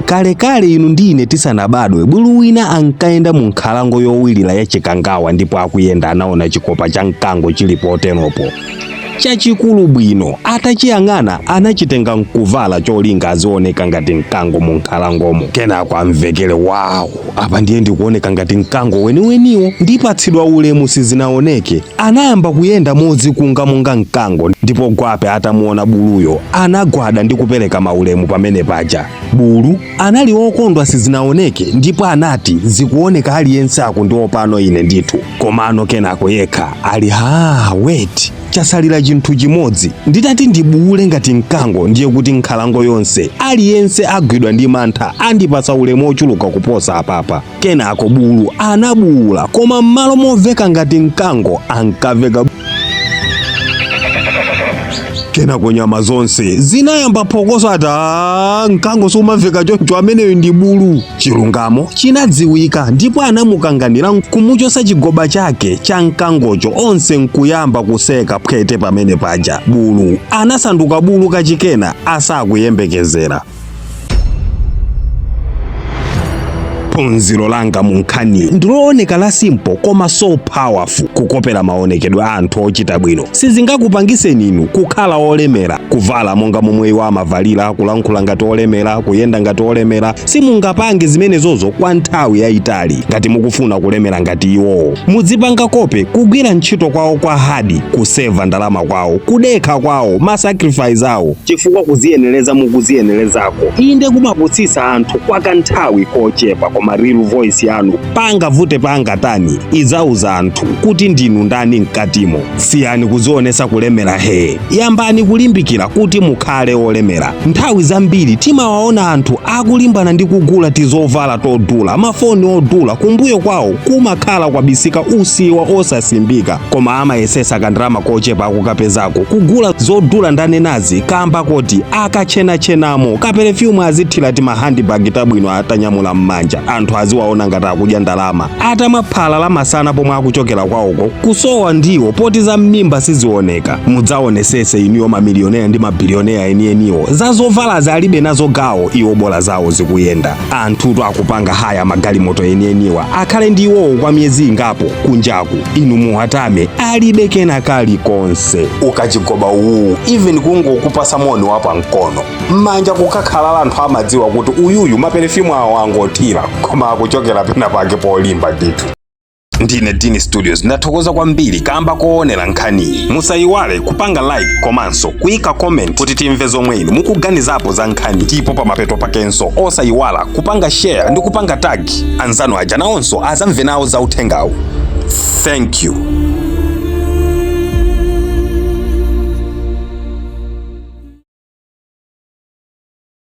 Kale inu ndine tisanabadwe bulu wina ankaenda mu nkhalango yowirira ya chikangawa ndipo akuyenda anaona chikopa cha mkango chilipo otenopo. Chachikulu bwino atachiyang'ana anachitenga nkuvala cholinga azioneka ngati mkango mu nkhalangomo. Kenako amvekere wawo apa ndiye ndikuoneka ngati mkango weniweniwo ndipatsidwa ulemu sizinaoneke. Anayamba kuyenda modzikunga monga mkango ndipo gwape atamuona buluyo anagwada ndi kupereka maulemu pamene paja. Bulu anali okondwa sizinaoneke ndipo anati zikuoneka aliyense akundiwo pano ine ndithu. Komano kenako yekha ali wait, chasalira chinthu chimodzi. Nditati ndibuule ngati mkango ndiye kuti nkhalango yonse aliyense agwidwa ndi mantha andipatsa ulemu ochuluka kuposa apapa. Kenako bulu anabuula koma m'malo moveka ngati mkango ankaveka. Kenako nyama zonse zinayamba phokoso ati mkango sumamveka choncho ameneyo ndi bulu. Chilungamo chinadziwika ndipo anamukanganira kumuchosa chigoba chake cha mkangocho. Onse nkuyamba kuseka phwete pamene paja. Bulu anasanduka bulu kachikena asakuyembekezera. Phunziro langa mu nkhani ndilooneka la simple koma so powerful. Kukopera maonekedwe a anthu ochita bwino sizingakupangiseni inu kukhala olemera. Kuvala monga momwe iwo amavalira, kulankhula ngati olemera, kuyenda ngati olemera. Simungapange zimenezozo kwa nthawi yayitali. Ngati mukufuna kulemera ngati iwowo mudzipanga kope kugwira ntchito kwawo kwa hadi, kuseva ndalama kwawo, kudekha kwawo, masacrifice awo chifukwa kuziyenereza mukuziyenerezako. Inde kumaputsisa anthu kwa kanthawi kochepa koma real voice yanu panga vute panga tani izauza anthu kuti ndinu ndani mkatimo. Siyani kuzionesa kulemera yambani kulimbikira kuti mukhale olemera. Nthawi zambiri timawaona anthu akulimbana ndi kugula tizovala todula, mafoni odula, kumbuyo kwawo kumakhala kwabisika usiwa osasimbika koma amayesesa kandrama kochepa akukapezako kugula zodula ndanenazi kamba koti akachenachenamo kaperefyumu azithira ti mahandibag tabwino atanyamula mmanja. Anthu aziwaona ngati akudya ndalama atamaphala lamasana pomwe akuchokera kwawoko kusowa ndiwo poti za mmimba sizioneka. Mudzaonesese iniyo mamilionera ndi mabilionera enieniwo zazovala alibe nazo gawo iwo bola zawo zikuyenda. Anthutu akupanga haya magalimoto enieniwa akhale ndi iwowo kwa miyezi ingapo kunjaku. Inu muhatame alibe kena kali konse. Ukachigoba uwu even kungokupasa moni wapa mkono mmanja kukakhala anthu amadziwa kuti uyuyu maperefyumu awo angothira koma akuchokera pena pake polimba ndithu. Ndine Dini Studios ndathokoza kwambiri kamba koonera nkhani. Musayiwale kupanga like komanso kuyika comment kuti timve zomwe inu mukuganizapo za nkhani. Ndipo pa mapeto pakenso osayiwala kupanga share ndi kupanga tag anzanu aja nawonso azamve nawo za uthengawo. Thank you.